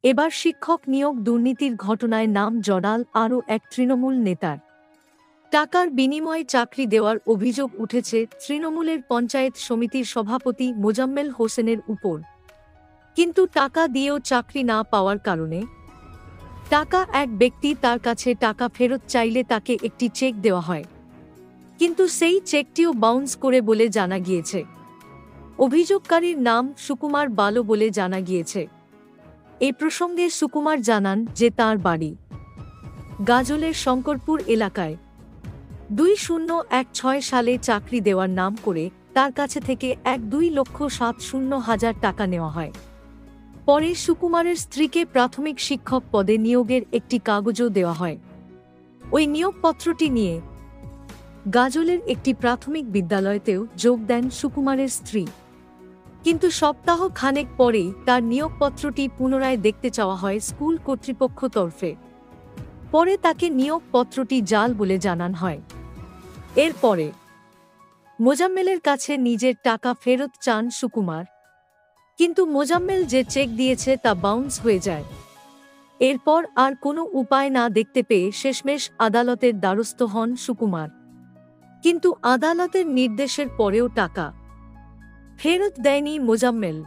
এবার শিক্ষক নিয়োগ দুর্নীতির ঘটনায় নাম জড়াল আরও এক তৃণমূল নেতার। টাকার বিনিময়ে চাকরি দেওয়ার অভিযোগ উঠেছে তৃণমূলের পঞ্চায়েত সমিতির সভাপতি মোজাম্মেল হোসেনের উপর। কিন্তু টাকা দিয়েও চাকরি না পাওয়ার কারণে এক ব্যক্তি তার কাছে টাকা ফেরত চাইলে তাকে একটি চেক দেওয়া হয়, কিন্তু সেই চেকটিও বাউন্স করে বলে জানা গিয়েছে। অভিযোগকারীর নাম সুকুমার বালো বলে জানা গিয়েছে। এ প্রসঙ্গে সুকুমার জানান যে তাঁর বাড়ি গাজলের শঙ্করপুর এলাকায়। 2016 সালে চাকরি দেওয়ার নাম করে তার কাছে থেকে 2,70,000 টাকা নেওয়া হয়। পরে সুকুমারের স্ত্রীকে প্রাথমিক শিক্ষক পদে নিয়োগের একটি কাগজও দেওয়া হয়। ওই নিয়োগপত্রটি নিয়ে গাজলের একটি প্রাথমিক বিদ্যালয়তেও যোগ দেন সুকুমারের স্ত্রী। কিন্তু সপ্তাহ খানেক পরেই তার নিয়োগপত্রটি পুনরায় দেখতে চাওয়া হয় স্কুল কর্তৃপক্ষ তরফে। পরে তাকে নিয়োগপত্রটি জাল বলে জানান হয়। এরপরে মোজাম্মেলের কাছে নিজের টাকা ফেরত চান সুকুমার, কিন্তু মোজাম্মেল যে চেক দিয়েছে তা বাউন্স হয়ে যায়। এরপর আর কোনো উপায় না দেখতে পেয়ে শেষমেশ আদালতের দ্বারস্থ হন সুকুমার, কিন্তু আদালতের নির্দেশের পরেও টাকা ফেরত দেয়নি মোজাম্মেল।